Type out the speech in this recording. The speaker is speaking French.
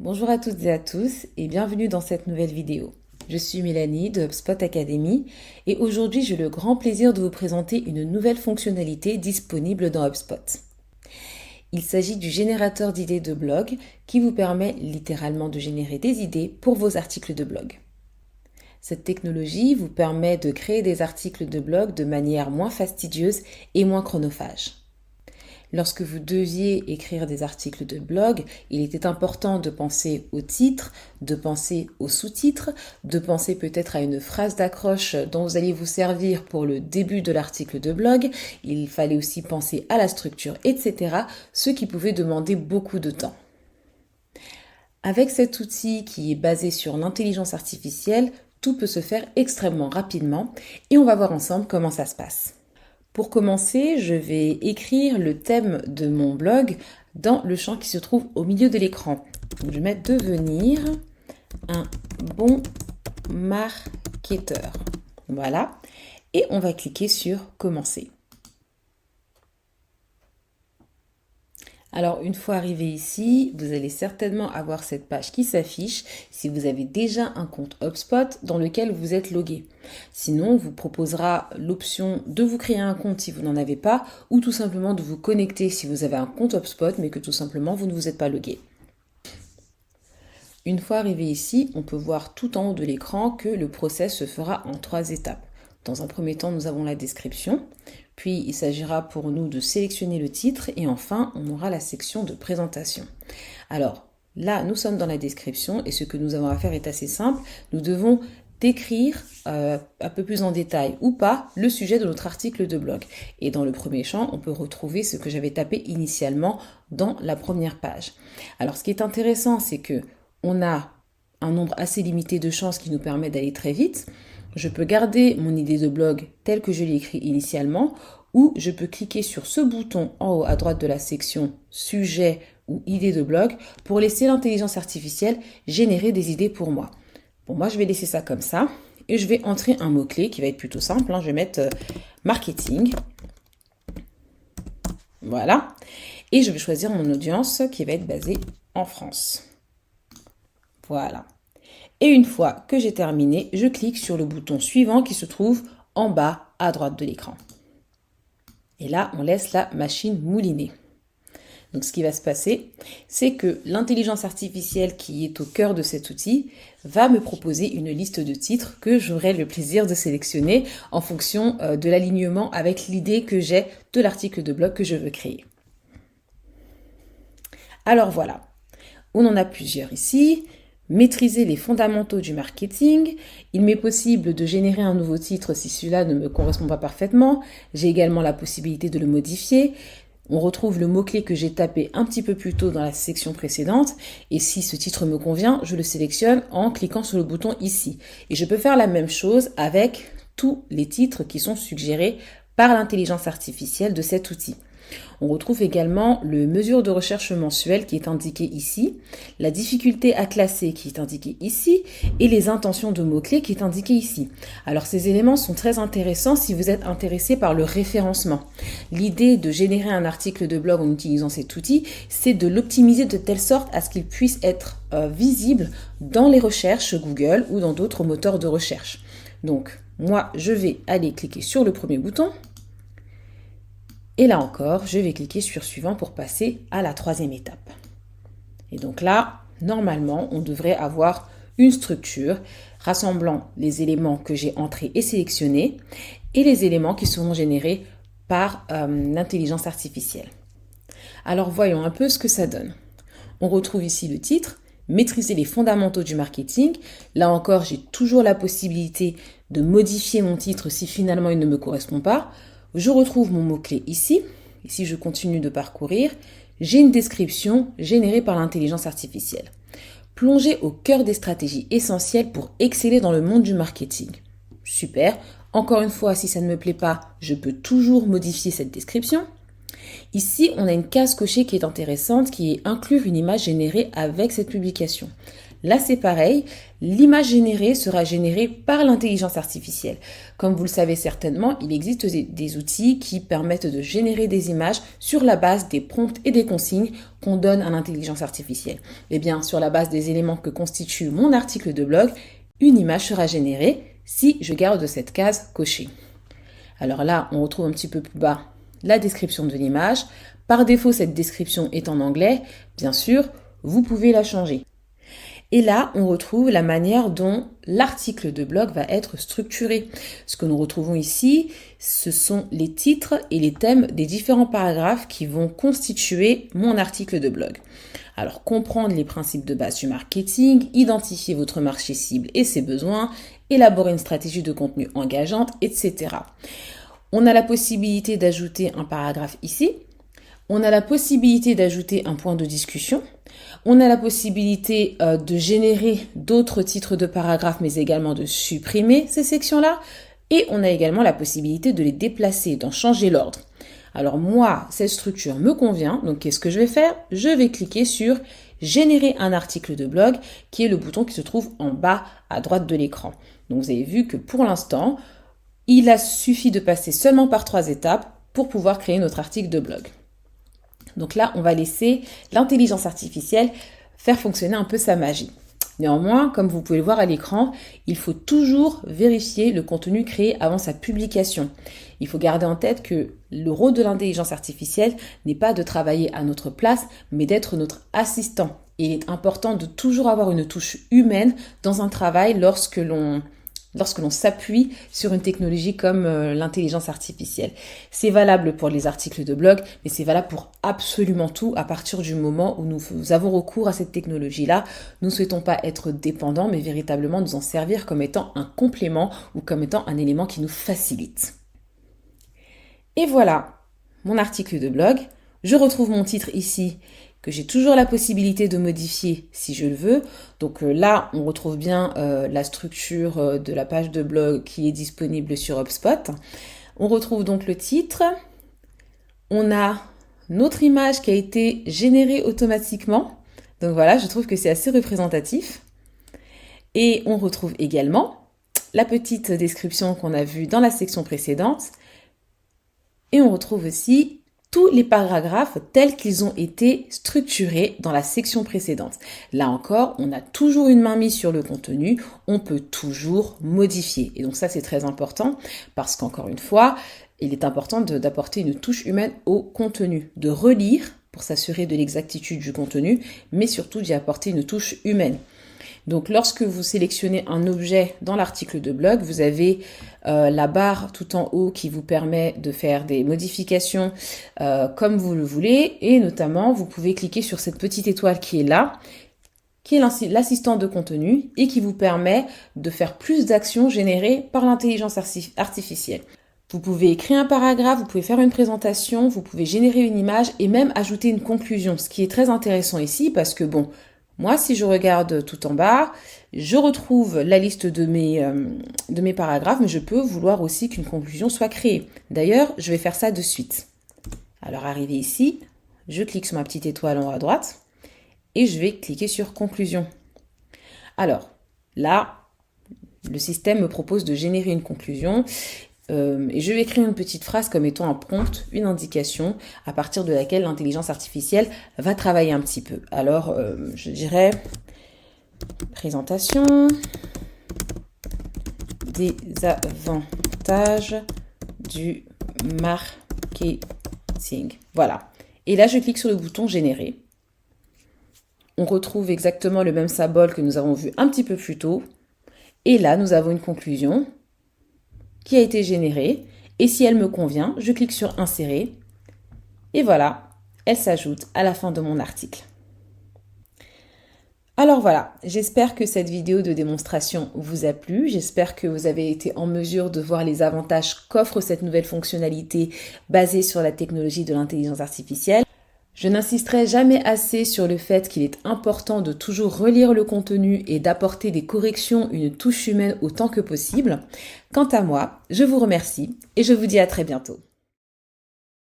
Bonjour à toutes et à tous et bienvenue dans cette nouvelle vidéo. Je suis Mélanie de HubSpot Academy et aujourd'hui j'ai le grand plaisir de vous présenter une nouvelle fonctionnalité disponible dans HubSpot. Il s'agit du générateur d'idées de blog qui vous permet littéralement de générer des idées pour vos articles de blog. Cette technologie vous permet de créer des articles de blog de manière moins fastidieuse et moins chronophage. Lorsque vous deviez écrire des articles de blog, il était important de penser au titre, de penser aux sous-titres, de penser peut-être à une phrase d'accroche dont vous alliez vous servir pour le début de l'article de blog. Il fallait aussi penser à la structure, etc., ce qui pouvait demander beaucoup de temps. Avec cet outil qui est basé sur l'intelligence artificielle, tout peut se faire extrêmement rapidement et on va voir ensemble comment ça se passe. Pour commencer, je vais écrire le thème de mon blog dans le champ qui se trouve au milieu de l'écran. Je vais mettre devenir un bon marketeur. Voilà. Et on va cliquer sur commencer. Alors, une fois arrivé ici, vous allez certainement avoir cette page qui s'affiche si vous avez déjà un compte HubSpot dans lequel vous êtes logué. Sinon, on vous proposera l'option de vous créer un compte si vous n'en avez pas ou tout simplement de vous connecter si vous avez un compte HubSpot mais que tout simplement vous ne vous êtes pas logué. Une fois arrivé ici, on peut voir tout en haut de l'écran que le process se fera en 3 étapes. Dans un premier temps, nous avons la description, puis il s'agira pour nous de sélectionner le titre et enfin, on aura la section de présentation. Alors là, nous sommes dans la description et ce que nous avons à faire est assez simple. Nous devons décrire un peu plus en détail ou pas le sujet de notre article de blog. Et dans le premier champ, on peut retrouver ce que j'avais tapé initialement dans la première page. Alors ce qui est intéressant, c'est que on a un nombre assez limité de champs qui nous permet d'aller très vite. Je peux garder mon idée de blog telle que je l'ai écrit initialement ou je peux cliquer sur ce bouton en haut à droite de la section sujet ou idée de blog pour laisser l'intelligence artificielle générer des idées pour moi. Bon, moi je vais laisser ça comme ça et je vais entrer un mot-clé qui va être plutôt simple. Je vais mettre marketing. Voilà. Et je vais choisir mon audience qui va être basée en France. Voilà. Et une fois que j'ai terminé, je clique sur le bouton suivant qui se trouve en bas à droite de l'écran. Et là, on laisse la machine mouliner. Donc ce qui va se passer, c'est que l'intelligence artificielle qui est au cœur de cet outil va me proposer une liste de titres que j'aurai le plaisir de sélectionner en fonction de l'alignement avec l'idée que j'ai de l'article de blog que je veux créer. Alors voilà, on en a plusieurs ici. Maîtriser les fondamentaux du marketing. Il m'est possible de générer un nouveau titre si celui-là ne me correspond pas parfaitement. J'ai également la possibilité de le modifier. On retrouve le mot-clé que j'ai tapé un petit peu plus tôt dans la section précédente. Et si ce titre me convient, je le sélectionne en cliquant sur le bouton ici. Et je peux faire la même chose avec tous les titres qui sont suggérés par l'intelligence artificielle de cet outil. On retrouve également le mesure de recherche mensuel qui est indiqué ici, la difficulté à classer qui est indiquée ici et les intentions de mots-clés qui est indiqué ici. Alors ces éléments sont très intéressants si vous êtes intéressé par le référencement. L'idée de générer un article de blog en utilisant cet outil, c'est de l'optimiser de telle sorte à ce qu'il puisse être visible dans les recherches Google ou dans d'autres moteurs de recherche. Donc moi je vais aller cliquer sur le premier bouton. Et là encore, je vais cliquer sur suivant pour passer à la 3e étape. Et donc là, normalement, on devrait avoir une structure rassemblant les éléments que j'ai entrés et sélectionnés et les éléments qui seront générés par l'intelligence artificielle. Alors voyons un peu ce que ça donne. On retrouve ici le titre, maîtriser les fondamentaux du marketing. Là encore, j'ai toujours la possibilité de modifier mon titre si finalement il ne me correspond pas. Je retrouve mon mot-clé ici. Ici, je continue de parcourir. J'ai une description générée par l'intelligence artificielle. Plonger au cœur des stratégies essentielles pour exceller dans le monde du marketing. Super. Encore une fois, si ça ne me plaît pas, je peux toujours modifier cette description. Ici, on a une case cochée qui est intéressante, qui est inclure une image générée avec cette publication. Là, c'est pareil, l'image générée sera générée par l'intelligence artificielle. Comme vous le savez certainement, il existe des outils qui permettent de générer des images sur la base des prompts et des consignes qu'on donne à l'intelligence artificielle. Eh bien, sur la base des éléments que constitue mon article de blog, une image sera générée si je garde cette case cochée. Alors là, on retrouve un petit peu plus bas la description de l'image. Par défaut, cette description est en anglais. Bien sûr, vous pouvez la changer. Et là, on retrouve la manière dont l'article de blog va être structuré. Ce que nous retrouvons ici, ce sont les titres et les thèmes des différents paragraphes qui vont constituer mon article de blog. Alors, comprendre les principes de base du marketing, identifier votre marché cible et ses besoins, élaborer une stratégie de contenu engageante, etc. On a la possibilité d'ajouter un paragraphe ici. On a la possibilité d'ajouter un point de discussion. On a la possibilité de générer d'autres titres de paragraphes, mais également de supprimer ces sections-là. Et on a également la possibilité de les déplacer, d'en changer l'ordre. Alors moi, cette structure me convient. Donc qu'est-ce que je vais faire? Je vais cliquer sur « Générer un article de blog » qui est le bouton qui se trouve en bas à droite de l'écran. Donc vous avez vu que pour l'instant, il a suffi de passer seulement par 3 étapes pour pouvoir créer notre article de blog. Donc là, on va laisser l'intelligence artificielle faire fonctionner un peu sa magie. Néanmoins, comme vous pouvez le voir à l'écran, il faut toujours vérifier le contenu créé avant sa publication. Il faut garder en tête que le rôle de l'intelligence artificielle n'est pas de travailler à notre place, mais d'être notre assistant. Et il est important de toujours avoir une touche humaine dans un travail lorsque l'on s'appuie sur une technologie comme l'intelligence artificielle. C'est valable pour les articles de blog, mais c'est valable pour absolument tout à partir du moment où nous avons recours à cette technologie-là. Nous ne souhaitons pas être dépendants, mais véritablement nous en servir comme étant un complément ou comme étant un élément qui nous facilite. Et voilà, mon article de blog. Je retrouve mon titre ici, que j'ai toujours la possibilité de modifier si je le veux. Donc là, on retrouve bien la structure de la page de blog qui est disponible sur HubSpot. On retrouve donc le titre. On a notre image qui a été générée automatiquement. Donc voilà, je trouve que c'est assez représentatif. Et on retrouve également la petite description qu'on a vue dans la section précédente. Et on retrouve aussi tous les paragraphes tels qu'ils ont été structurés dans la section précédente. Là encore, on a toujours une main mise sur le contenu, on peut toujours modifier. Et donc ça, c'est très important parce qu'encore une fois, il est important d'apporter une touche humaine au contenu, de relire pour s'assurer de l'exactitude du contenu, mais surtout d'y apporter une touche humaine. Donc lorsque vous sélectionnez un objet dans l'article de blog, vous avez la barre tout en haut qui vous permet de faire des modifications comme vous le voulez, et notamment vous pouvez cliquer sur cette petite étoile qui est là, qui est l'assistant de contenu et qui vous permet de faire plus d'actions générées par l'intelligence artificielle. Vous pouvez écrire un paragraphe, vous pouvez faire une présentation, vous pouvez générer une image et même ajouter une conclusion, ce qui est très intéressant ici parce que bon, moi, si je regarde tout en bas, je retrouve la liste de mes paragraphes, mais je peux vouloir aussi qu'une conclusion soit créée. D'ailleurs, je vais faire ça de suite. Alors, arrivé ici, je clique sur ma petite étoile en haut à droite et je vais cliquer sur conclusion. Alors, là, le système me propose de générer une conclusion. Et je vais écrire une petite phrase comme étant un prompt, une indication à partir de laquelle l'intelligence artificielle va travailler un petit peu. Alors, je dirais présentation des avantages du marketing. Voilà. Et là, je clique sur le bouton générer. On retrouve exactement le même symbole que nous avons vu un petit peu plus tôt. Et là, nous avons une conclusion qui a été générée, et si elle me convient, je clique sur insérer, et voilà, elle s'ajoute à la fin de mon article. Alors voilà, j'espère que cette vidéo de démonstration vous a plu, j'espère que vous avez été en mesure de voir les avantages qu'offre cette nouvelle fonctionnalité basée sur la technologie de l'intelligence artificielle. Je n'insisterai jamais assez sur le fait qu'il est important de toujours relire le contenu et d'apporter des corrections, une touche humaine autant que possible. Quant à moi, je vous remercie et je vous dis à très bientôt.